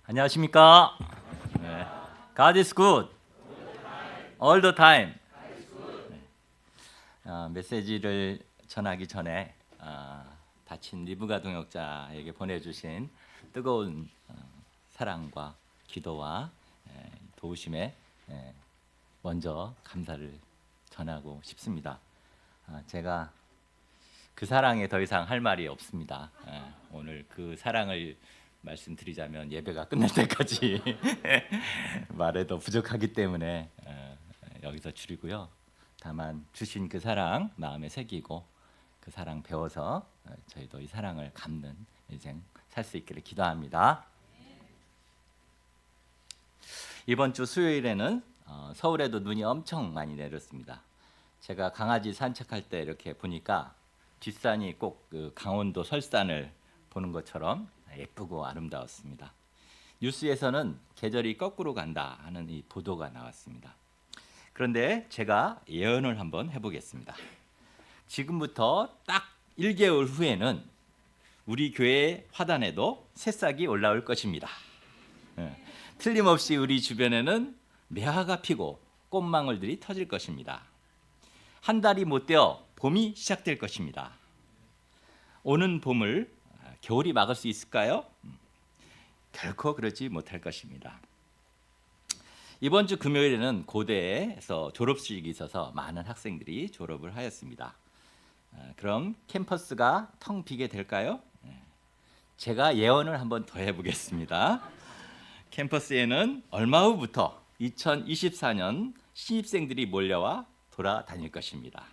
안녕하십니까? 네. God is good all the time. 메시지를 전하기 전에 다친 리브가 동역자에게 보내주신 뜨거운 사랑과 기도와 도우심에 먼저 감사를 전하고 싶습니다. 제가 그 사랑에 더 이상 할 말이 없습니다. 오늘 그 사랑을 말씀드리자면 예배가 끝날 때까지 말해도 부족하기 때문에 여기서 줄이고요. 다만 주신 그 사랑 마음에 새기고 그 사랑 배워서 저희도 이 사랑을 갚는 인생 살 수 있기를 기도합니다. 이번 주 수요일에는 서울에도 눈이 엄청 많이 내렸습니다. 제가 강아지 산책할 때 이렇게 보니까 뒷산이 꼭 그 강원도 설산을 보는 것처럼 예쁘고 아름다웠습니다. 뉴스에서는 계절이 거꾸로 간다 하는 이 보도가 나왔습니다. 그런데 제가 예언을 한번 해보겠습니다. 지금부터 딱 1개월 후에는 우리 교회 화단에도 새싹이 올라올 것입니다. 틀림없이 우리 주변에는 매화가 피고 꽃망울들이 터질 것입니다. 한 달이 못 되어 봄이 시작될 것입니다. 오는 봄을 겨울이 막을 수 있을까요? 결코 그렇지 못할 것입니다. 이번 주 금요일에는 고대에서 졸업식이 있어서 많은 학생들이 졸업을 하였습니다. 그럼 캠퍼스가 텅 비게 될까요? 제가 예언을 한번 더 해보겠습니다. 캠퍼스에는 얼마 후부터 2024년 신입생들이 몰려와 돌아다닐 것입니다.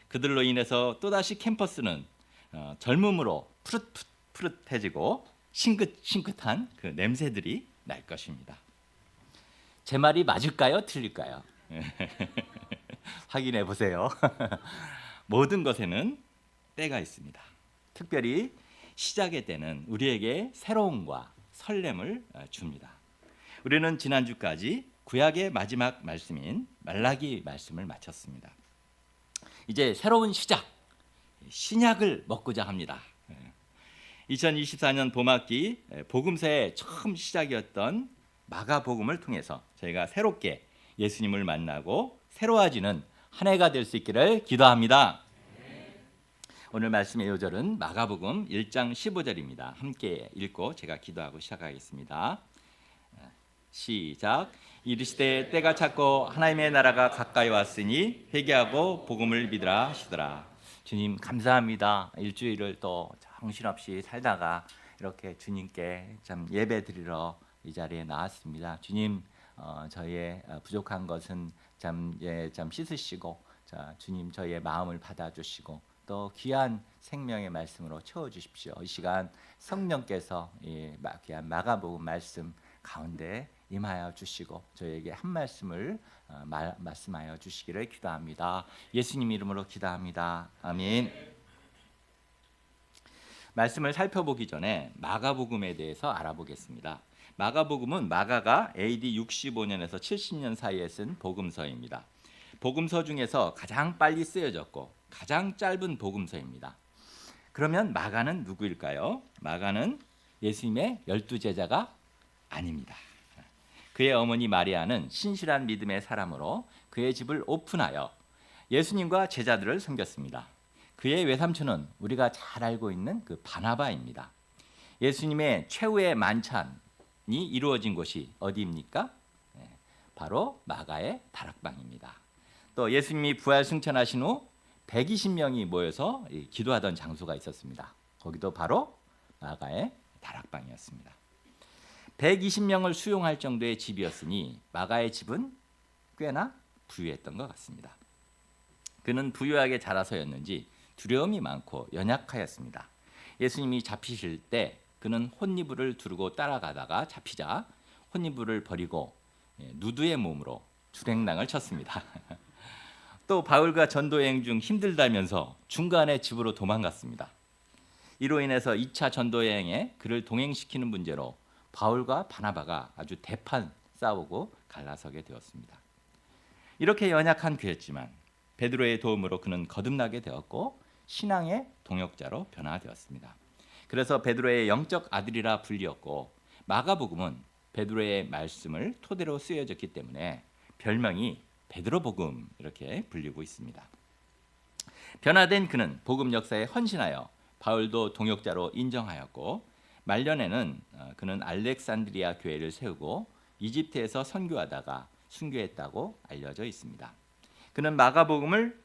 그들로 인해서 또다시 캠퍼스는 젊음으로 푸릇푸릇해지고 싱긋싱긋한 그 냄새들이 날 것입니다. 제 말이 맞을까요? 틀릴까요? 확인해 보세요. 모든 것에는 때가 있습니다. 특별히 시작의 때는 우리에게 새로움과 설렘을 줍니다. 우리는 지난주까지 구약의 마지막 말씀인 말라기 말씀을 마쳤습니다. 이제 새로운 시작, 신약을 먹고자 합니다. 2024년 봄학기 복음서의 처음 시작이었던 마가복음을 통해서 저희가 새롭게 예수님을 만나고 새로워지는 한 해가 될 수 있기를 기도합니다. 오늘 말씀의 요절은 마가복음 1장 15절입니다. 함께 읽고 제가 기도하고 시작하겠습니다. 시작. 이르시되 때가 찼고 하나님의 나라가 가까이 왔으니 회개하고 복음을 믿으라 하시더라. 주님 감사합니다. 일주일을 또 정신없이 살다가 이렇게 주님께 참 예배 드리러 이 자리에 나왔습니다. 주님 저희의 부족한 것은 참 씻으시고 주님 저희의 마음을 받아주시고 또 귀한 생명의 말씀으로 채워주십시오. 이 시간 성령께서 이 귀한 마가복음 말씀 가운데 임하여 주시고 저희에게 한 말씀을 말씀하여 주시기를 기도합니다. 예수님 이름으로 기도합니다. 아멘. 말씀을 살펴보기 전에 마가복음에 대해서 알아보겠습니다. 마가복음은 마가가 AD 65년에서 70년 사이에 쓴 복음서입니다. 복음서 중에서 가장 빨리 쓰여졌고 가장 짧은 복음서입니다. 그러면 마가는 누구일까요? 마가는 예수님의 12제자가 아닙니다. 그의 어머니 마리아는 신실한 믿음의 사람으로 그의 집을 오픈하여 예수님과 제자들을 섬겼습니다. 그의 외삼촌은 우리가 잘 알고 있는 그 바나바입니다. 예수님의 최후의 만찬이 이루어진 곳이 어디입니까? 바로 마가의 다락방입니다. 또 예수님이 부활 승천하신 후 120명이 모여서 기도하던 장소가 있었습니다. 거기도 바로 마가의 다락방이었습니다. 120명을 수용할 정도의 집이었으니 마가의 집은 꽤나 부유했던 것 같습니다. 그는 부유하게 자라서였는지 두려움이 많고 연약하였습니다. 예수님이 잡히실 때 그는 혼니부를 두르고 따라가다가 잡히자 혼니부를 버리고 누드의 몸으로 주랭랑을 쳤습니다. 또 바울과 전도여행 중 힘들다면서 중간에 집으로 도망갔습니다. 이로 인해서 2차 전도여행에 그를 동행시키는 문제로 바울과 바나바가 아주 대판 싸우고 갈라서게 되었습니다. 이렇게 연약한 그였지만 베드로의 도움으로 그는 거듭나게 되었고 신앙의 동역자로 변화되었습니다. 그래서 베드로의 영적 아들이라 불리었고 마가복음은 베드로의 말씀을 토대로 쓰여졌기 때문에 별명이 베드로복음 이렇게 불리고 있습니다. 변화된 그는 복음 역사에 헌신하여 바울도 동역자로 인정하였고 말년에는 그는 알렉산드리아 교회를 세우고 이집트에서 선교하다가 순교했다고 알려져 있습니다. 그는 마가복음을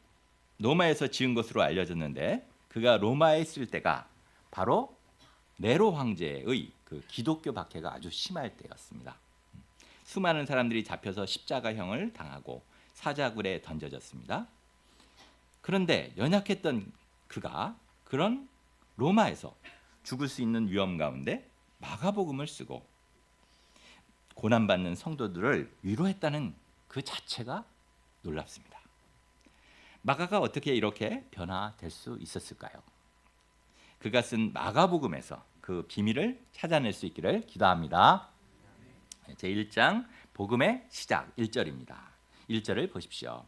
로마에서 지은 것으로 알려졌는데 그가 로마에 있을 때가 바로 네로 황제의 그 기독교 박해가 아주 심할 때였습니다. 수많은 사람들이 잡혀서 십자가형을 당하고 사자굴에 던져졌습니다. 그런데 연약했던 그가 그런 로마에서 죽을 수 있는 위험 가운데 마가복음을 쓰고 고난받는 성도들을 위로했다는 그 자체가 놀랍습니다. 마가가 어떻게 이렇게 변화될 수 있었을까요? 그가 쓴 마가복음에서 그 비밀을 찾아낼 수 있기를 기도합니다. 제1장 복음의 시작 1절입니다. 1절을 보십시오.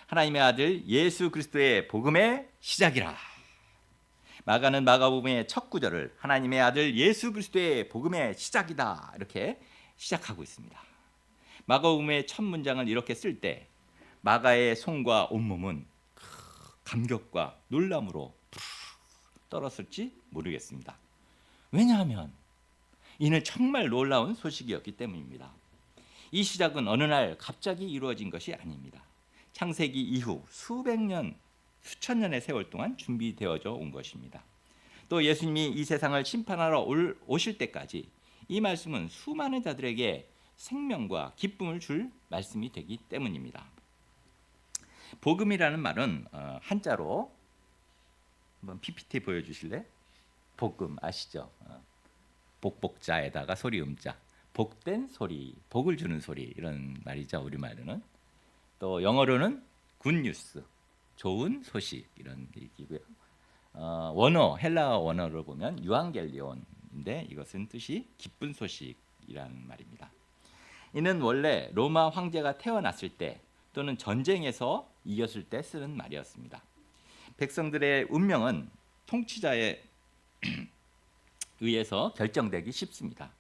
하나님의 아들 예수 그리스도의 복음의 시작이라. 마가는 마가복음의 첫 구절을 하나님의 아들 예수 그리스도의 복음의 시작이다 이렇게 시작하고 있습니다. 마가복음의 첫 문장을 이렇게 쓸 때 마가의 손과 온몸은 감격과 놀람으로 떨었을지 모르겠습니다. 왜냐하면 이는 정말 놀라운 소식이었기 때문입니다. 이 시작은 어느 날 갑자기 이루어진 것이 아닙니다. 창세기 이후 수백 년, 수천 년의 세월 동안 준비되어져 온 것입니다. 또 예수님이 이 세상을 심판하러 오실 때까지 이 말씀은 수많은 자들에게 생명과 기쁨을 줄 말씀이 되기 때문입니다. 복음이라는 말은 한자로 한번 PPT 보여주실래? 복음 아시죠? 복복자에다가 소리 음자, 복된 소리, 복을 주는 소리 이런 말이죠. 우리말로는. 또 영어로는 굿뉴스, 좋은 소식 이런 얘기고요. 원어 헬라어 원어로 보면 유앙겔리온인데 이것은 뜻이 기쁜 소식이라는 말입니다. 이는 원래 로마 황제가 태어났을 때 또는 전쟁에서 이겼을 때 쓰는 말이었습니다. 백성들의 운명은 통치자에 의해서 결정되기 쉽습니다.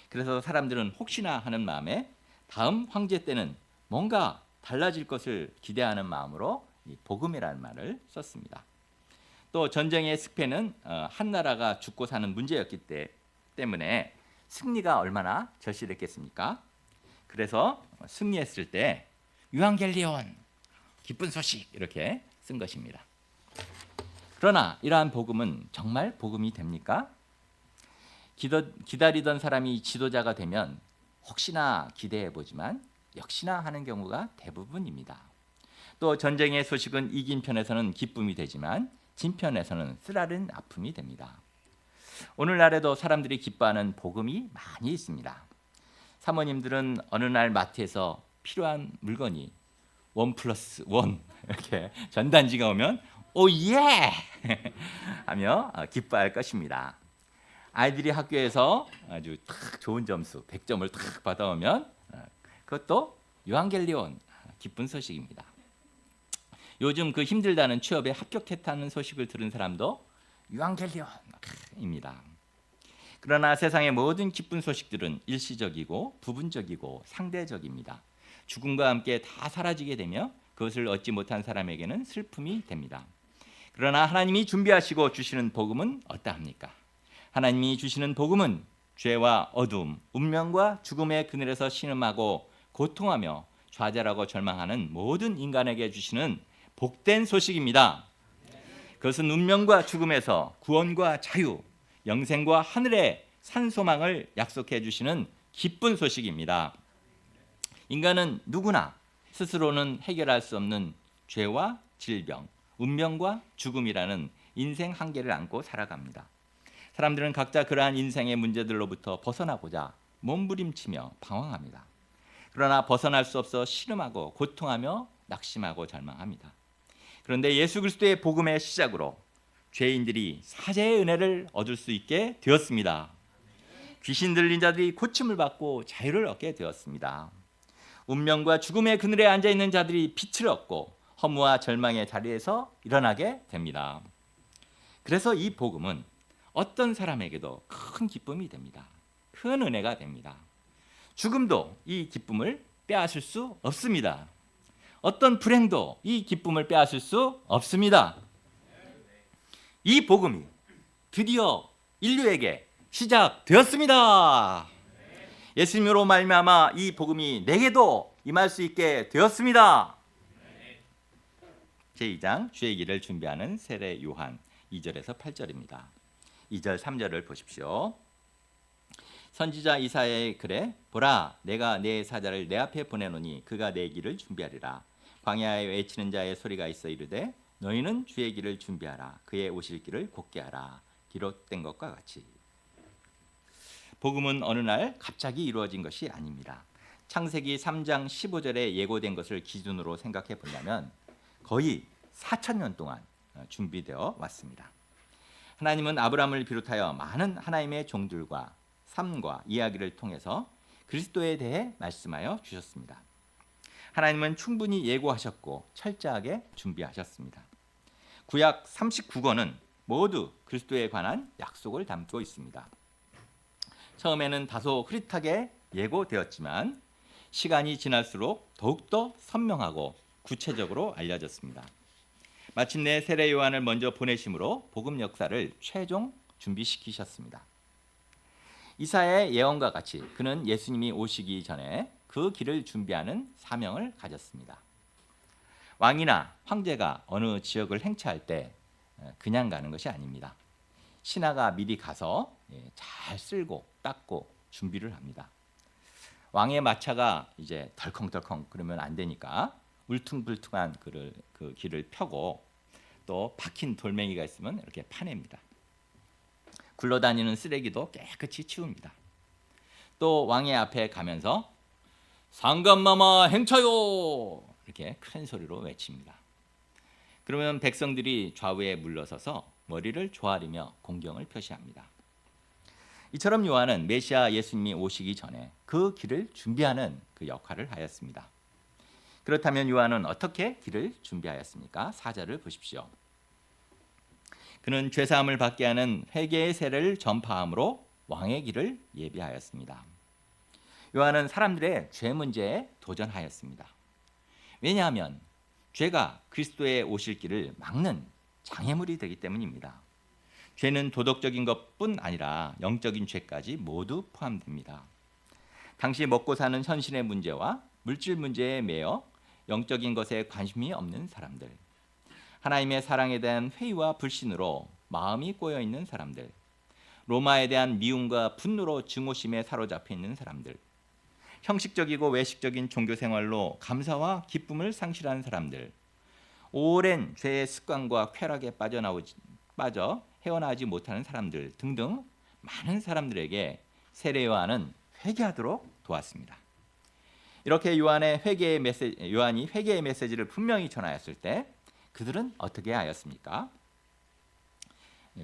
그래서 사람들은 혹시나 하는 마음에 다음 황제 때는 뭔가 달라질 것을 기대하는 마음으로 이 복음이라는 말을 썼습니다. 또 전쟁의 승패는 한 나라가 죽고 사는 문제였기 때문에 승리가 얼마나 절실했겠습니까? 그래서 승리했을 때 유앙겔리온, 기쁜 소식 이렇게 쓴 것입니다. 그러나 이러한 복음은 정말 복음이 됩니까? 기다리던 사람이 지도자가 되면 혹시나 기대해보지만 역시나 하는 경우가 대부분입니다. 또 전쟁의 소식은 이긴 편에서는 기쁨이 되지만 진 편에서는 쓰라린 아픔이 됩니다. 오늘날에도 사람들이 기뻐하는 복음이 많이 있습니다. 사모님들은 어느 날 마트에서 필요한 물건이 1+1 이렇게 전단지가 오면 오예 하며 기뻐할 것입니다. 아이들이 학교에서 아주 탁 좋은 점수 100점을 탁 받아오면 그것도 유앙겔리온 기쁜 소식입니다. 요즘 그 힘들다는 취업에 합격했다는 소식을 들은 사람도 유앙겔리온입니다. 그러나 세상의 모든 기쁜 소식들은 일시적이고 부분적이고 상대적입니다. 죽음과 함께 다 사라지게 되며 그것을 얻지 못한 사람에게는 슬픔이 됩니다. 그러나 하나님이 준비하시고 주시는 복음은 어떠합니까? 하나님이 주시는 복음은 죄와 어둠, 운명과 죽음의 그늘에서 신음하고 고통하며 좌절하고 절망하는 모든 인간에게 주시는 복된 소식입니다. 그것은 운명과 죽음에서 구원과 자유, 영생과 하늘의 산 소망을 약속해 주시는 기쁜 소식입니다. 인간은 누구나 스스로는 해결할 수 없는 죄와 질병, 운명과 죽음이라는 인생 한계를 안고 살아갑니다. 사람들은 각자 그러한 인생의 문제들로부터 벗어나고자 몸부림치며 방황합니다. 그러나 벗어날 수 없어 신음하고 고통하며 낙심하고 절망합니다. 그런데 예수 그리스도의 복음의 시작으로 죄인들이 사죄의 은혜를 얻을 수 있게 되었습니다. 귀신 들린 자들이 고침을 받고 자유를 얻게 되었습니다. 운명과 죽음의 그늘에 앉아있는 자들이 빛을 얻고 허무와 절망의 자리에서 일어나게 됩니다. 그래서 이 복음은 어떤 사람에게도 큰 기쁨이 됩니다. 큰 은혜가 됩니다. 죽음도 이 기쁨을 빼앗을 수 없습니다. 어떤 불행도 이 기쁨을 빼앗을 수 없습니다. 이 복음이 드디어 인류에게 시작되었습니다. 예수님으로 말미암아 이 복음이 내게도 임할 수 있게 되었습니다. 제2장 주의 길을 준비하는 세례 요한 2절에서 8절입니다. 2절 3절을 보십시오. 선지자 이사야의 글에 보라 내가 내 사자를 내 앞에 보내노니 그가 내 길을 준비하리라. 광야에 외치는 자의 소리가 있어 이르되 너희는 주의 길을 준비하라. 그의 오실 길을 곧게 하라. 기록된 것과 같이. 복음은 어느 날 갑자기 이루어진 것이 아닙니다. 창세기 3장 15절에 예고된 것을 기준으로 생각해 본다면 거의 4,000년 동안 준비되어 왔습니다. 하나님은 아브라함을 비롯하여 많은 하나님의 종들과 삶과 이야기를 통해서 그리스도에 대해 말씀하여 주셨습니다. 하나님은 충분히 예고하셨고 철저하게 준비하셨습니다. 구약 39권은 모두 그리스도에 관한 약속을 담고 있습니다. 처음에는 다소 흐릿하게 예고되었지만 시간이 지날수록 더욱더 선명하고 구체적으로 알려졌습니다. 마침내 세례 요한을 먼저 보내심으로 복음 역사를 최종 준비시키셨습니다. 이사야의 예언과 같이 그는 예수님이 오시기 전에 그 길을 준비하는 사명을 가졌습니다. 왕이나 황제가 어느 지역을 행차할 때 그냥 가는 것이 아닙니다. 신하가 미리 가서 잘 쓸고 닦고 준비를 합니다. 왕의 마차가 이제 덜컹덜컹 그러면 안 되니까 울퉁불퉁한 그 길을 펴고 또 박힌 돌멩이가 있으면 이렇게 파냅니다. 굴러다니는 쓰레기도 깨끗이 치웁니다. 또 왕의 앞에 가면서 상감마마 행차요 이렇게 큰 소리로 외칩니다. 그러면 백성들이 좌우에 물러서서 머리를 조아리며 공경을 표시합니다. 이처럼 요한은 메시아 예수님이 오시기 전에 그 길을 준비하는 그 역할을 하였습니다. 그렇다면 요한은 어떻게 길을 준비하였습니까? 4절을 보십시오. 그는 죄사함을 받게 하는 회개의 세례를 전파함으로 왕의 길을 예비하였습니다. 요한은 사람들의 죄 문제에 도전하였습니다. 왜냐하면 죄가 그리스도의 오실 길을 막는 장애물이 되기 때문입니다. 죄는 도덕적인 것뿐 아니라 영적인 죄까지 모두 포함됩니다. 당시 먹고 사는 현실의 문제와 물질 문제에 매여 영적인 것에 관심이 없는 사람들, 하나님의 사랑에 대한 회의와 불신으로 마음이 꼬여 있는 사람들, 로마에 대한 미움과 분노로 증오심에 사로잡혀 있는 사람들, 형식적이고 외식적인 종교 생활로 감사와 기쁨을 상실한 사람들, 오랜 죄의 습관과 쾌락에 빠져 헤어나지 못하는 사람들 등등 많은 사람들에게 세례 요한은 회개하도록 도왔습니다. 이렇게 요한이 회개의 메시지를 분명히 전하였을 때 그들은 어떻게 하였습니까?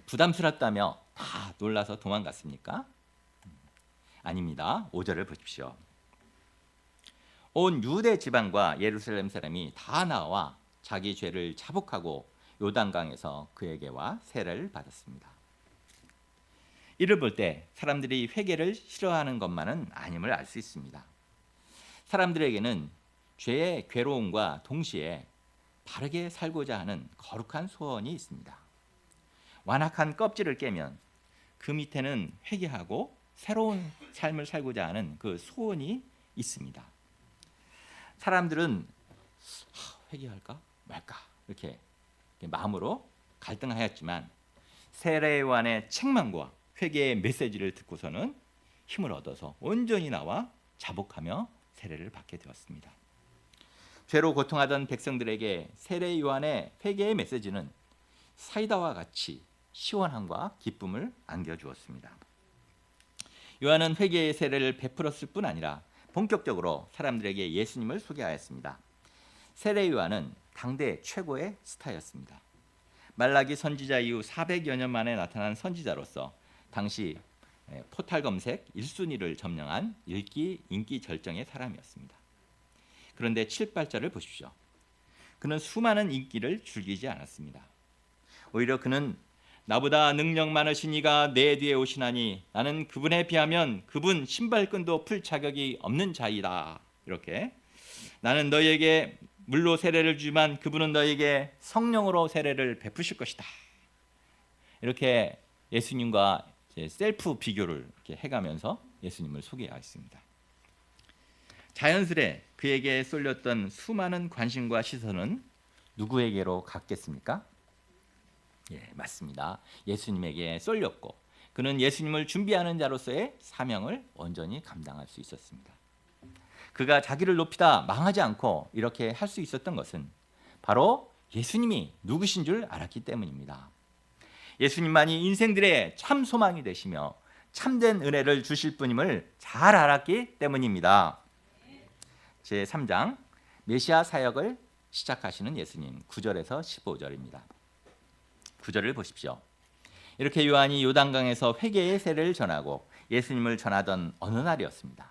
부담스럽다며 다 놀라서 도망갔습니까? 아닙니다. 5절을 보십시오. 온 유대 지방과 예루살렘 사람이 다 나와 자기 죄를 자복하고 요단강에서 그에게 와 세례를 받았습니다. 이를 볼 때 사람들이 회개를 싫어하는 것만은 아님을 알 수 있습니다. 사람들에게는 죄의 괴로움과 동시에 바르게 살고자 하는 거룩한 소원이 있습니다. 완악한 껍질을 깨면 그 밑에는 회개하고 새로운 삶을 살고자 하는 그 소원이 있습니다. 사람들은 회개할까 말까 이렇게 마음으로 갈등하였지만 세례 요한의 책망과 회개의 메시지를 듣고서는 힘을 얻어서 온전히 나와 자복하며 세례를 받게 되었습니다. 죄로 고통하던 백성들에게 세례 요한의 회개의 메시지는 사이다와 같이 시원함과 기쁨을 안겨주었습니다. 요한은 회개의 세례를 베풀었을 뿐 아니라 본격적으로 사람들에게 예수님을 소개하였습니다. 세례 요한은 당대 최고의 스타였습니다. 말라기 선지자 이후 400여 년 만에 나타난 선지자로서 당시 포탈 검색 1순위를 점령한 인기 절정의 사람이었습니다. 그런데 7, 8절을 보십시오. 그는 수많은 인기를 즐기지 않았습니다. 오히려 그는 나보다 능력 많으신 이가 내 뒤에 오시나니 나는 그분에 비하면 그분 신발끈도 풀 자격이 없는 자이다. 이렇게 나는 너희에게 물로 세례를 주지만 그분은 너희에게 성령으로 세례를 베푸실 것이다. 이렇게 예수님과 셀프 비교를 이렇게 해가면서 예수님을 소개하였습니다. 자연스레 그에게 쏠렸던 수많은 관심과 시선은 누구에게로 갔겠습니까? 예, 맞습니다. 예수님에게 쏠렸고 그는 예수님을 준비하는 자로서의 사명을 온전히 감당할 수 있었습니다. 그가 자기를 높이다 망하지 않고 이렇게 할 수 있었던 것은 바로 예수님이 누구신 줄 알았기 때문입니다. 예수님만이 인생들의 참 소망이 되시며 참된 은혜를 주실 분임을 잘 알았기 때문입니다. 제3장 메시아 사역을 시작하시는 예수님 9절에서 15절입니다. 9절을 보십시오. 이렇게 요한이 요단강에서 회개의 세례를 전하고 예수님을 전하던 어느 날이었습니다.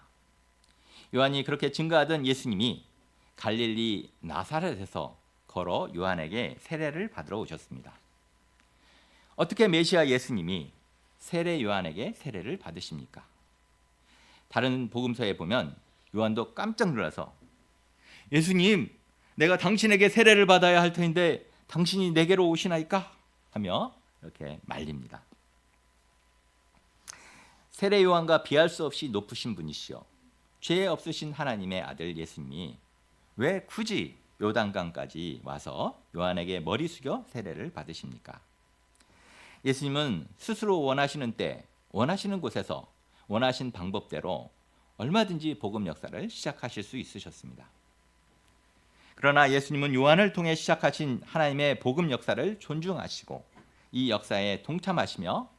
요한이 그렇게 증거하던 예수님이 갈릴리 나사렛에서 걸어 요한에게 세례를 받으러 오셨습니다. 어떻게 메시아 예수님이 세례 요한에게 세례를 받으십니까? 다른 복음서에 보면 요한도 깜짝 놀라서 예수님, 내가 당신에게 세례를 받아야 할 터인데 당신이 내게로 오시나이까? 하며 이렇게 말립니다. 세례 요한과 비할 수 없이 높으신 분이시여 죄 없으신 하나님의 아들 예수님이 왜 굳이 요단강까지 와서 요한에게 머리 숙여 세례를 받으십니까? 예수님은 스스로 원하시는 때, 원하시는 곳에서 원하신 방법대로 얼마든지 복음 역사를 시작하실 수 있으셨습니다. 그러나 예수님은 요한을 통해 시작하신 하나님의 복음 역사를 존중하시고 이 역사에 동참하시며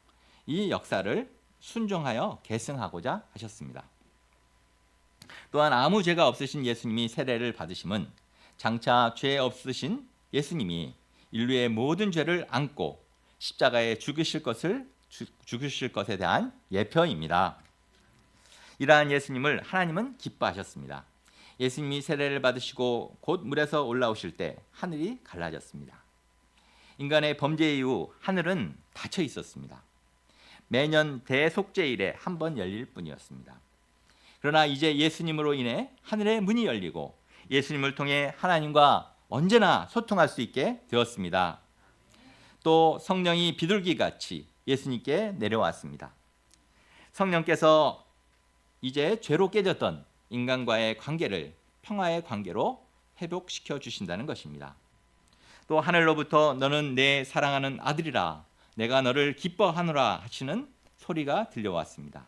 이 역사를 순종하여 계승하고자 하셨습니다. 또한 아무 죄가 없으신 예수님이 세례를 받으심은 장차 죄 없으신 예수님이 인류의 모든 죄를 안고 십자가에 죽으실 것에 대한 예표입니다. 이러한 예수님을 하나님은 기뻐하셨습니다. 예수님이 세례를 받으시고 곧 물에서 올라오실 때 하늘이 갈라졌습니다. 인간의 범죄 이후 하늘은 닫혀 있었습니다. 매년 대속죄일에 한 번 열릴 뿐이었습니다. 그러나 이제 예수님으로 인해 하늘의 문이 열리고 예수님을 통해 하나님과 언제나 소통할 수 있게 되었습니다. 또 성령이 비둘기같이 예수님께 내려왔습니다. 성령께서 이제 죄로 깨졌던 인간과의 관계를 평화의 관계로 회복시켜 주신다는 것입니다. 또 하늘로부터 너는 내 사랑하는 아들이라 내가 너를 기뻐하노라 하시는 소리가 들려왔습니다.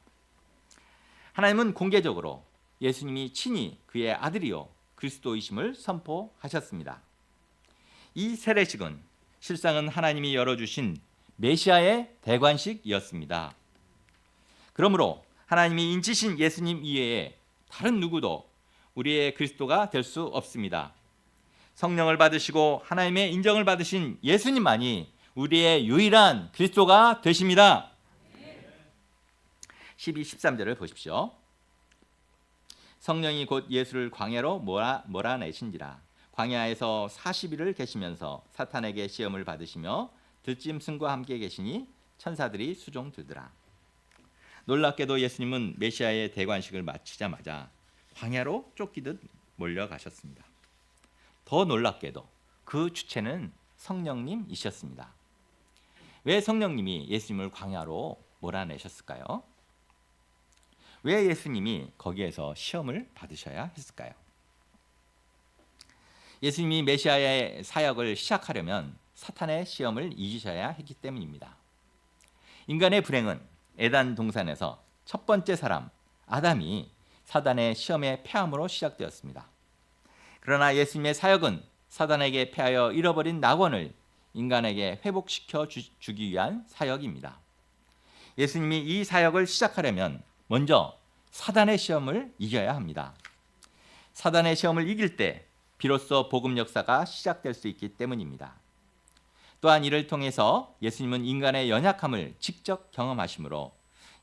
하나님은 공개적으로 예수님이 친히 그의 아들이요 그리스도이심을 선포하셨습니다. 이 세례식은 실상은 하나님이 열어주신 메시아의 대관식이었습니다. 그러므로 하나님이 인치신 예수님 이외에 다른 누구도 우리의 그리스도가 될 수 없습니다. 성령을 받으시고 하나님의 인정을 받으신 예수님만이 우리의 유일한 그리스도가 되십니다. 12, 13절을 보십시오. 성령이 곧 예수를 광야로 몰아내신지라 광야에서 40일을 계시면서 사탄에게 시험을 받으시며 들짐승과 함께 계시니 천사들이 수종들더라. 놀랍게도 예수님은 메시아의 대관식을 마치자마자 광야로 쫓기듯 몰려가셨습니다. 더 놀랍게도 그 주체는 성령님이셨습니다. 왜 성령님이 예수님을 광야로 몰아내셨을까요? 왜 예수님이 거기에서 시험을 받으셔야 했을까요? 예수님이 메시아의 사역을 시작하려면 사탄의 시험을 이기셔야 했기 때문입니다. 인간의 불행은 에덴 동산에서 첫 번째 사람 아담이 사단의 시험에 패함으로 시작되었습니다. 그러나 예수님의 사역은 사단에게 패하여 잃어버린 낙원을 인간에게 회복시켜 주기 위한 사역입니다. 예수님이 이 사역을 시작하려면 먼저 사단의 시험을 이겨야 합니다. 사단의 시험을 이길 때 비로소 복음 역사가 시작될 수 있기 때문입니다. 또한 이를 통해서 예수님은 인간의 연약함을 직접 경험하시므로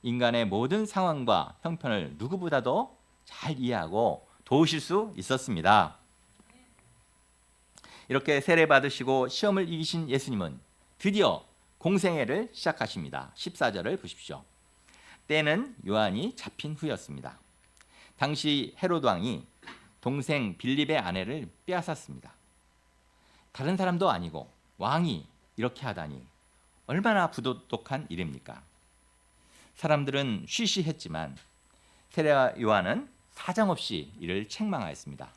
인간의 모든 상황과 형편을 누구보다도 잘 이해하고 도우실 수 있었습니다. 이렇게 세례 받으시고 시험을 이기신 예수님은 드디어 공생애를 시작하십니다. 14절을 보십시오. 때는 요한이 잡힌 후였습니다. 당시 헤로드 왕이 동생 빌립의 아내를 빼앗았습니다. 다른 사람도 아니고 왕이 이렇게 하다니 얼마나 부도덕한 일입니까? 사람들은 쉬쉬했지만 세례 요한은 사정없이 이를 책망하였습니다.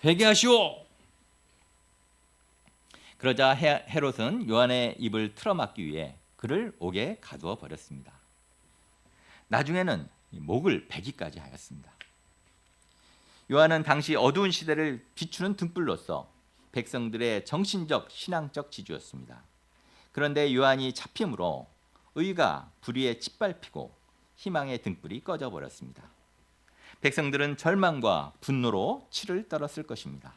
회개하시오! 그러자 헤롯은 요한의 입을 틀어막기 위해 그를 옥에 가두어 버렸습니다. 나중에는 목을 베기까지 하였습니다. 요한은 당시 어두운 시대를 비추는 등불로서 백성들의 정신적, 신앙적 지주였습니다. 그런데 요한이 잡힘으로 의가 불의에 짓밟히고 희망의 등불이 꺼져버렸습니다. 백성들은 절망과 분노로 치를 떨었을 것입니다.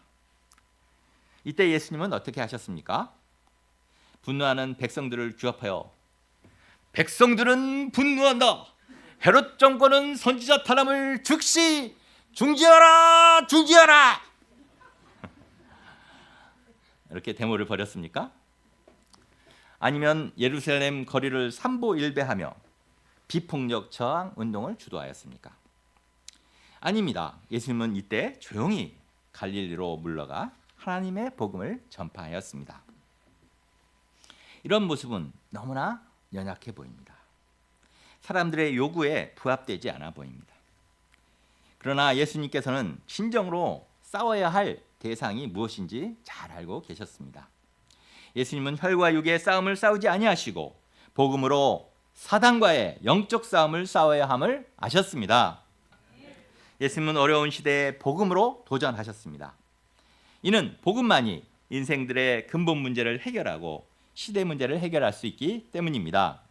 이때 예수님은 어떻게 하셨습니까? 분노하는 백성들을 규합하여 백성들은 분노한다. 헤롯 정권은 선지자 타람을 즉시 중지하라! 중지하라! 이렇게 데모를 벌였습니까? 아니면 예루살렘 거리를 삼보일배하며 비폭력 저항 운동을 주도하였습니까? 아닙니다. 예수님은 이때 조용히 갈릴리로 물러가 하나님의 복음을 전파하였습니다. 이런 모습은 너무나 연약해 보입니다. 사람들의 요구에 부합되지 않아 보입니다. 그러나 예수님께서는 진정으로 싸워야 할 대상이 무엇인지 잘 알고 계셨습니다. 예수님은 혈과 육의 싸움을 싸우지 아니하시고 복음으로 사단과의 영적 싸움을 싸워야 함을 아셨습니다. 예수님은 어려운 시대에 복음으로 도전하셨습니다. 이는 복음만이 인생들의 근본 문제를 해결하고 시대 문제를 해결할 수 있기 때문입니다.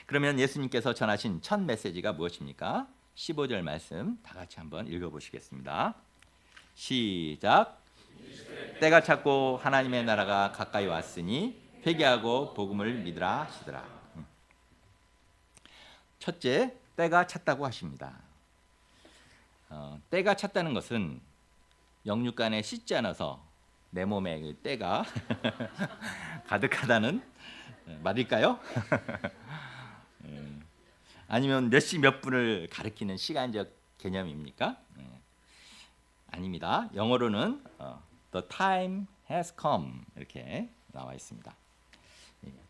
그러면 예수님께서 전하신 첫 메시지가 무엇입니까? 15절 말씀 다 같이 한번 읽어보시겠습니다. 시작. 때가 찼고 하나님의 나라가 가까이 왔으니 회개하고 복음을 믿으라 하시더라. 첫째, 때가 찼다고 하십니다. 때가 찼다는 것은 영육간에 씻지 않아서 내 몸에 그 때가 가득하다는 말일까요? 아니면 몇 시 몇 분을 가리키는 시간적 개념입니까? 아닙니다. 영어로는 The time has come 이렇게 나와 있습니다.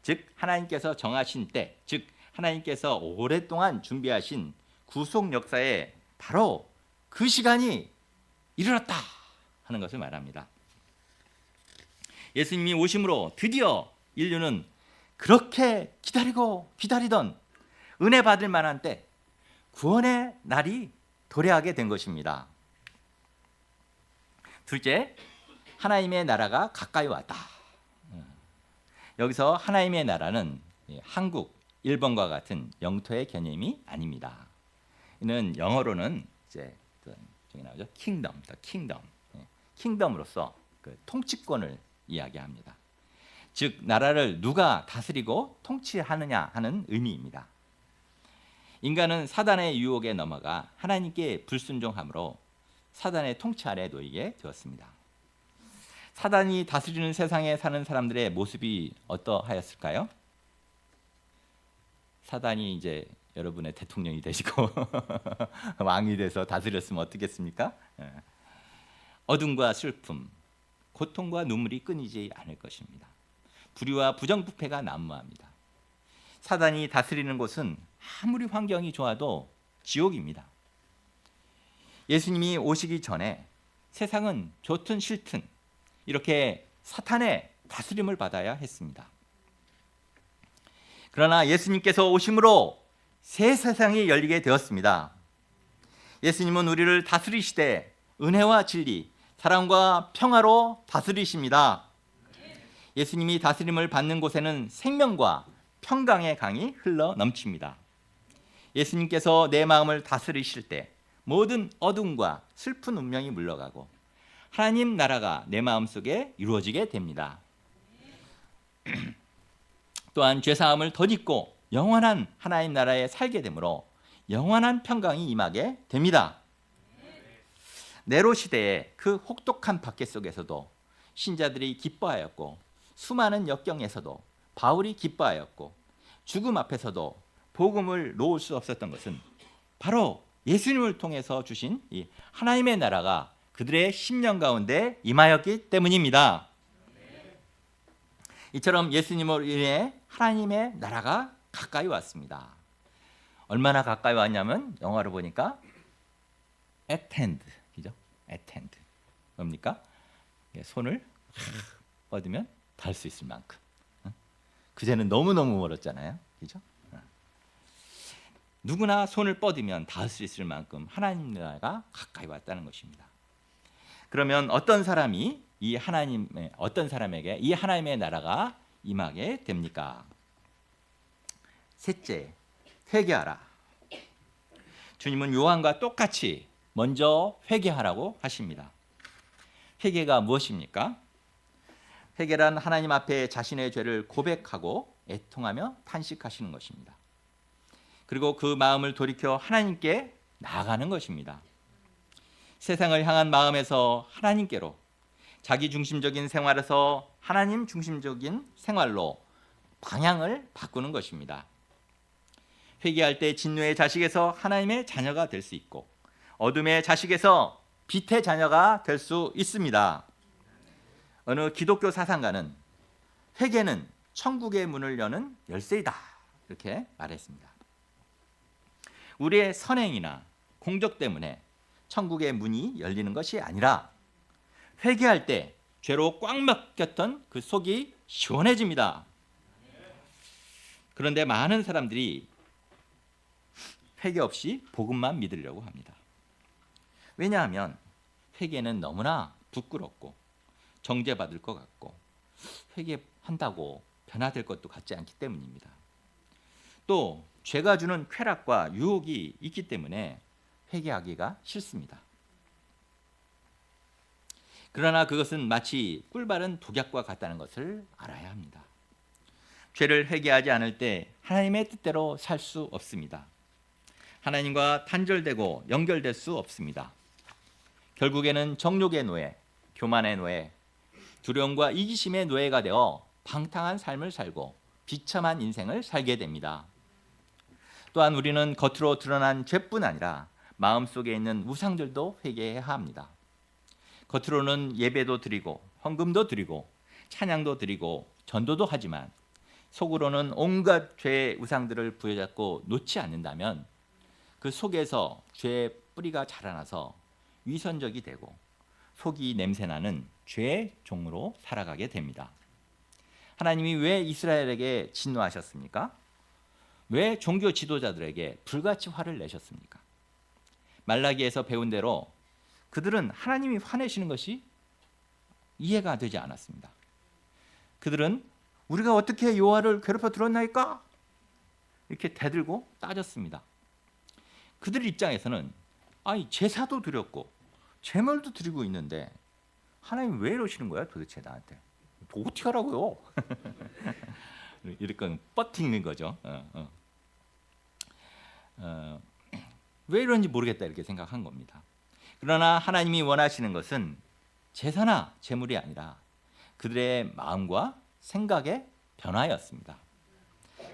즉 하나님께서 정하신 때, 즉 하나님께서 오랫동안 준비하신 구속 역사에 바로 그 시간이 이르렀다 하는 것을 말합니다. 예수님이 오심으로 드디어 인류는 그렇게 기다리던 은혜 받을 만한 때, 구원의 날이 도래하게 된 것입니다. 둘째, 하나님의 나라가 가까이 왔다. 여기서 하나님의 나라는 한국, 일본과 같은 영토의 개념이 아닙니다. 이는 영어로는 이제 저기 나오죠. 킹덤, 킹덤으로서 그 통치권을 이야기합니다. 즉 나라를 누가 다스리고 통치하느냐 하는 의미입니다. 인간은 사단의 유혹에 넘어가 하나님께 불순종함으로 사단의 통치 아래 놓이게 되었습니다. 사단이 다스리는 세상에 사는 사람들의 모습이 어떠하였을까요? 사단이 이제 여러분의 대통령이 되시고 왕이 돼서 다스렸으면 어떻겠습니까? 어둠과 슬픔, 고통과 눈물이 끊이지 않을 것입니다. 불의와 부정부패가 난무합니다. 사단이 다스리는 곳은 아무리 환경이 좋아도 지옥입니다. 예수님이 오시기 전에 세상은 좋든 싫든 이렇게 사탄의 다스림을 받아야 했습니다. 그러나 예수님께서 오심으로 새 세상이 열리게 되었습니다. 예수님은 우리를 다스리시되 은혜와 진리, 사랑과 평화로 다스리십니다. 예수님이 다스림을 받는 곳에는 생명과 평강의 강이 흘러 넘칩니다. 예수님께서 내 마음을 다스리실 때 모든 어둠과 슬픈 운명이 물러가고 하나님 나라가 내 마음속에 이루어지게 됩니다. 또한 죄사함을 덧입고 영원한 하나님 나라에 살게 되므로 영원한 평강이 임하게 됩니다. 네로 시대의 그 혹독한 박해 속에서도 신자들이 기뻐하였고 수많은 역경에서도 바울이 기뻐하였고 죽음 앞에서도 복음을 놓을 수 없었던 것은 바로 예수님을 통해서 주신 이 하나님의 나라가 그들의 심령 가운데 임하였기 때문입니다. 이처럼 예수님으로 인해 하나님의 나라가 가까이 왔습니다. 얼마나 가까이 왔냐면 영화로 보니까 at hand, 그죠? at hand. 뭡니까? 손을 뻗으면 닿을 수 있을 만큼. 그제는 너무너무 멀었잖아요. 그죠? 누구나 손을 뻗으면 닿을 수 있을 만큼 하나님 나라가 가까이 왔다는 것입니다. 그러면 어떤 사람에게 이 하나님의 나라가 임하게 됩니까? 셋째, 회개하라. 주님은 요한과 똑같이 먼저 회개하라고 하십니다. 회개가 무엇입니까? 회개란 하나님 앞에 자신의 죄를 고백하고 애통하며 탄식하시는 것입니다. 그리고 그 마음을 돌이켜 하나님께 나아가는 것입니다. 세상을 향한 마음에서 하나님께로, 자기 중심적인 생활에서 하나님 중심적인 생활로 방향을 바꾸는 것입니다. 회개할 때 진노의 자식에서 하나님의 자녀가 될 수 있고 어둠의 자식에서 빛의 자녀가 될 수 있습니다. 어느 기독교 사상가는 회개는 천국의 문을 여는 열쇠이다, 이렇게 말했습니다. 우리의 선행이나 공적 때문에 천국의 문이 열리는 것이 아니라 회개할 때 죄로 꽉 막혔던 그 속이 시원해집니다. 그런데 많은 사람들이 회개 없이 복음만 믿으려고 합니다. 왜냐하면 회개는 너무나 부끄럽고 정죄받을 것 같고 회개한다고 변화될 것도 같지 않기 때문입니다. 또 죄가 주는 쾌락과 유혹이 있기 때문에 회개하기가 싫습니다. 그러나 그것은 마치 꿀바른 독약과 같다는 것을 알아야 합니다. 죄를 회개하지 않을 때 하나님의 뜻대로 살 수 없습니다. 하나님과 단절되고 연결될 수 없습니다. 결국에는 정욕의 노예, 교만의 노예, 두려움과 이기심의 노예가 되어 방탕한 삶을 살고 비참한 인생을 살게 됩니다. 또한 우리는 겉으로 드러난 죄뿐 아니라 마음속에 있는 우상들도 회개해야 합니다. 겉으로는 예배도 드리고 헌금도 드리고 찬양도 드리고 전도도 하지만 속으로는 온갖 죄의 우상들을 부여잡고 놓지 않는다면 그 속에서 죄의 뿌리가 자라나서 위선적이 되고 속이 냄새나는 죄의 종으로 살아가게 됩니다. 하나님이 왜 이스라엘에게 진노하셨습니까? 왜 종교 지도자들에게 불같이 화를 내셨습니까? 말라기에서 배운 대로 그들은 하나님이 화내시는 것이 이해가 되지 않았습니다. 그들은 우리가 어떻게 여호와를 괴롭혀 들었나이까? 이렇게 대들고 따졌습니다. 그들 입장에서는 제사도 드렸고 제물도 드리고 있는데 하나님 왜 이러시는 거야 도대체 나한테? 어떻게 하라고요? 이렇게 뻗팅는 거죠. 왜 이런지 모르겠다 이렇게 생각한 겁니다. 그러나 하나님이 원하시는 것은 제사나 제물이 아니라 그들의 마음과 생각의 변화였습니다.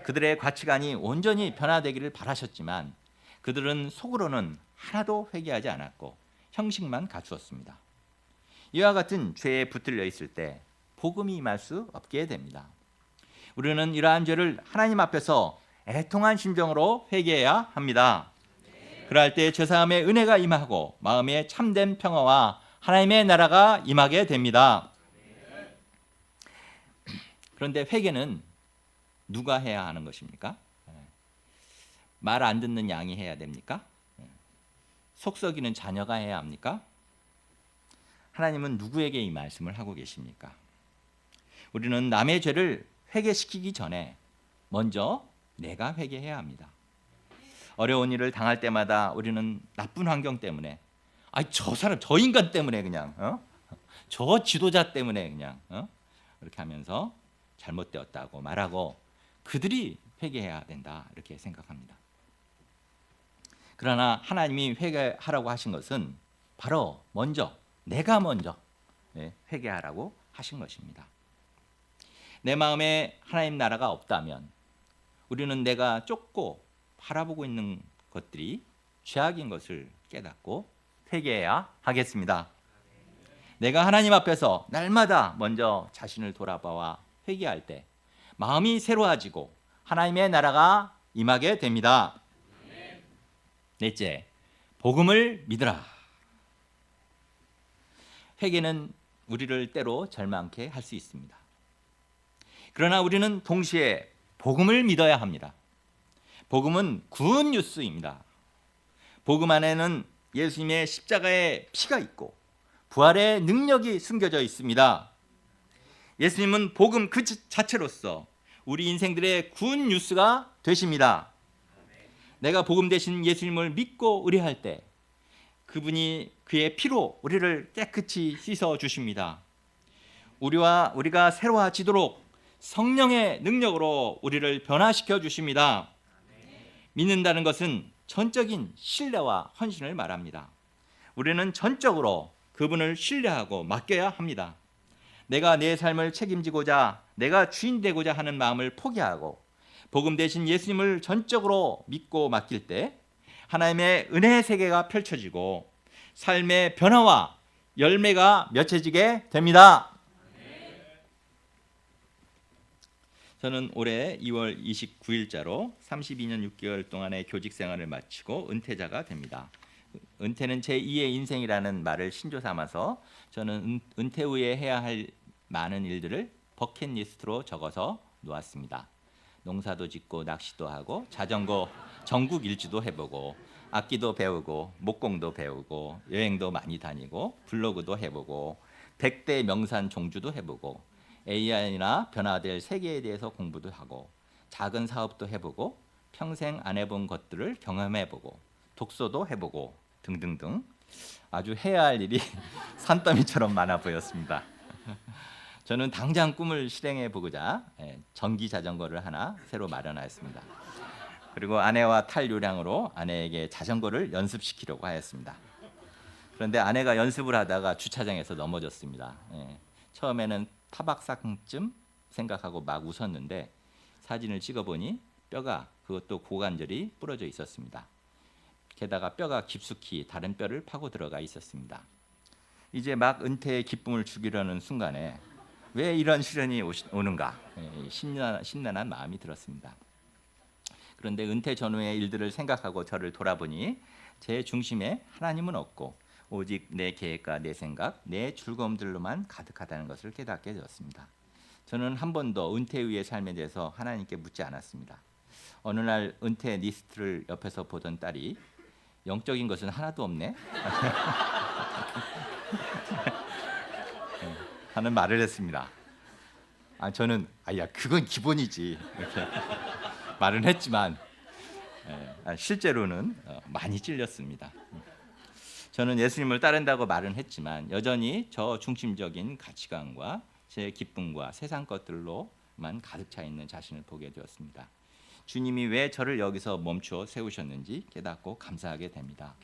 그들의 가치관이 온전히 변화되기를 바라셨지만 그들은 속으로는 하나도 회개하지 않았고 형식만 갖추었습니다. 이와 같은 죄에 붙들려 있을 때 복음이 임할 수 없게 됩니다. 우리는 이러한 죄를 하나님 앞에서 애통한 심정으로 회개해야 합니다. 그럴 때 죄사함의 은혜가 임하고 마음에 참된 평화와 하나님의 나라가 임하게 됩니다. 그런데 회개는 누가 해야 하는 것입니까? 말 안 듣는 양이 해야 됩니까? 속썩이는 자녀가 해야 합니까? 하나님은 누구에게 이 말씀을 하고 계십니까? 우리는 남의 죄를 회개시키기 전에 먼저 내가 회개해야 합니다. 어려운 일을 당할 때마다 우리는 나쁜 환경 때문에 저 사람 저 인간 때문에 그냥 저 지도자 때문에 그냥 이렇게 하면서 잘못되었다고 말하고 그들이 회개해야 된다 이렇게 생각합니다. 그러나 하나님이 회개하라고 하신 것은 바로 먼저 내가 먼저 회개하라고 하신 것입니다. 내 마음에 하나님 나라가 없다면 우리는 내가 쫓고 바라보고 있는 것들이 죄악인 것을 깨닫고 회개해야 하겠습니다. 내가 하나님 앞에서 날마다 먼저 자신을 돌아봐와 회개할 때 마음이 새로워지고 하나님의 나라가 임하게 됩니다. 넷째, 복음을 믿으라. 회개는 우리를 때로 절망케 할 수 있습니다. 그러나 우리는 동시에 복음을 믿어야 합니다. 복음은 굿 뉴스입니다. 복음 안에는 예수님의 십자가의 피가 있고 부활의 능력이 숨겨져 있습니다. 예수님은 복음 그 자체로서 우리 인생들의 굿 뉴스가 되십니다. 내가 복음 대신 예수님을 믿고 의뢰할 때 그분이 그의 피로 우리를 깨끗이 씻어 주십니다. 우리가 새로워지도록 성령의 능력으로 우리를 변화시켜 주십니다. 믿는다는 것은 전적인 신뢰와 헌신을 말합니다. 우리는 전적으로 그분을 신뢰하고 맡겨야 합니다. 내가 내 삶을 책임지고자 내가 주인 되고자 하는 마음을 포기하고 복음 대신 예수님을 전적으로 믿고 맡길 때 하나님의 은혜의 세계가 펼쳐지고 삶의 변화와 열매가 맺혀지게 됩니다. 저는 올해 2월 29일자로 32년 6개월 동안의 교직 생활을 마치고 은퇴자가 됩니다. 은퇴는 제2의 인생이라는 말을 신조 삼아서 저는 은퇴 후에 해야 할 많은 일들을 버킷리스트로 적어서 놓았습니다. 농사도 짓고 낚시도 하고 자전거 전국 일주도 해보고 악기도 배우고 목공도 배우고 여행도 많이 다니고 블로그도 해보고 100대 명산 종주도 해보고 AI나 변화될 세계에 대해서 공부도 하고 작은 사업도 해보고 평생 안 해본 것들을 경험해보고 독서도 해보고 등등등 아주 해야 할 일이 산더미처럼 많아 보였습니다. 저는 당장 꿈을 실행해 보고자 전기 자전거를 하나 새로 마련하였습니다. 그리고 아내와 탈 요량으로 아내에게 자전거를 연습시키려고 하였습니다. 그런데 아내가 연습을 하다가 주차장에서 넘어졌습니다. 처음에는 타박상쯤 생각하고 막 웃었는데 사진을 찍어보니 뼈가 그것도 고관절이 부러져 있었습니다. 게다가 뼈가 깊숙이 다른 뼈를 파고 들어가 있었습니다. 이제 막 은퇴의 기쁨을 주기려는 순간에 왜 이런 시련이 오는가 심란한 마음이 들었습니다. 그런데 은퇴 전후의 일들을 생각하고 저를 돌아보니 제 중심에 하나님은 없고 오직 내 계획과 내 생각, 내 즐거움들로만 가득하다는 것을 깨닫게 되었습니다. 저는 한 번도 은퇴 후의 삶에 대해서 하나님께 묻지 않았습니다. 어느 날 은퇴 리스트를 옆에서 보던 딸이 영적인 것은 하나도 없네 하는 말을 했습니다. 저는 그건 기본이지 이렇게 말은 했지만 실제로는 많이 찔렸습니다. 저는 예수님을 따른다고 말은 했지만 여전히 저 중심적인 가치관과 제 기쁨과 세상 것들로만 가득 차 있는 자신을 보게 되었습니다. 주님이 왜 저를 여기서 멈추어 세우셨는지 깨닫고 감사하게 됩니다.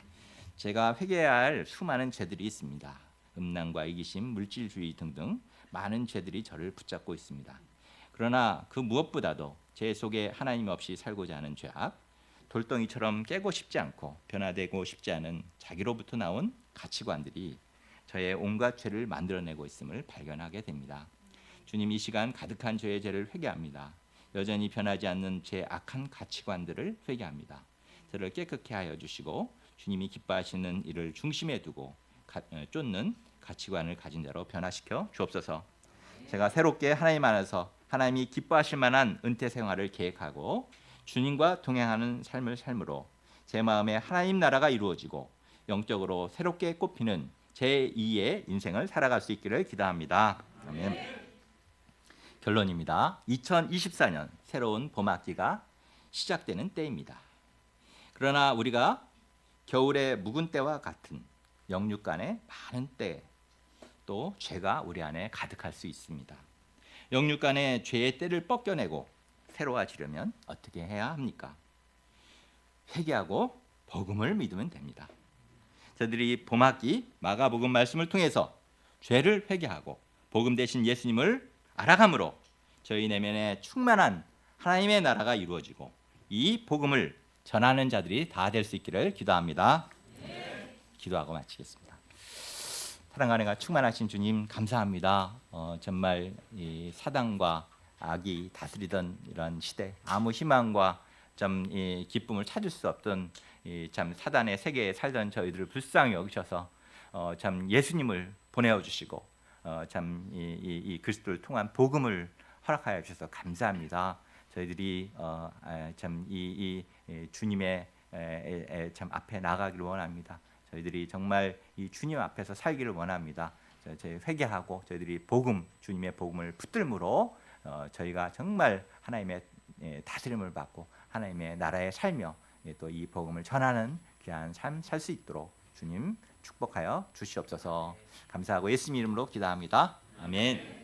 제가 회개해야 할 수많은 죄들이 있습니다. 음란과 이기심, 물질주의 등등 많은 죄들이 저를 붙잡고 있습니다. 그러나 그 무엇보다도 제 속에 하나님 없이 살고자 하는 죄악, 돌덩이처럼 깨고 싶지 않고 변화되고 싶지 않은 자기로부터 나온 가치관들이 저의 온갖 죄를 만들어내고 있음을 발견하게 됩니다. 주님 이 시간 가득한 저의 죄를 회개합니다. 여전히 변하지 않는 제 악한 가치관들을 회개합니다. 저를 깨끗게 하여 주시고 주님이 기뻐하시는 일을 중심에 두고 쫓는 가치관을 가진 자로 변화시켜 주옵소서. 제가 새롭게 하나님 안에서 하나님이 기뻐하실 만한 은퇴 생활을 계획하고 주님과 동행하는 삶을 삶으로 제 마음에 하나님 나라가 이루어지고 영적으로 새롭게 꽃피는 제2의 인생을 살아갈 수 있기를 기도합니다. 아멘. 결론입니다. 2024년 새로운 봄학기가 시작되는 때입니다. 그러나 우리가 겨울의 묵은 때와 같은 영육간의 많은 때 또 죄가 우리 안에 가득할 수 있습니다. 영육간의 죄의 때를 벗겨내고 새로워지려면 어떻게 해야 합니까? 회개하고 복음을 믿으면 됩니다. 저들이 봄학기 마가복음 말씀을 통해서 죄를 회개하고 복음 대신 예수님을 알아감으로 저희 내면에 충만한 하나님의 나라가 이루어지고 이 복음을 전하는 자들이 다 될 수 있기를 기도합니다. 기도하고 마치겠습니다. 사랑하는 충만하신 주님 감사합니다. 정말 이 사단과 악이 다스리던 이런 시대, 아무 희망과 좀 이 기쁨을 찾을 수 없던 참 사단의 세계에 살던 저희들을 불쌍히 여기셔서 참 예수님을 보내어 주시고 참 이 그리스도를 통한 복음을 허락하여 주셔서 감사합니다. 저희들이 참 이 주님의 참 앞에 나가기를 원합니다. 저희들이 정말 이 주님 앞에서 살기를 원합니다. 저희 회개하고 저희들이 복음, 주님의 복음을 붙들므로 저희가 정말 하나님의 다스림을 받고 하나님의 나라에 살며 또 이 복음을 전하는 귀한 삶 살 수 있도록 주님 축복하여 주시옵소서. 감사하고 예수님 이름으로 기도합니다. 아멘.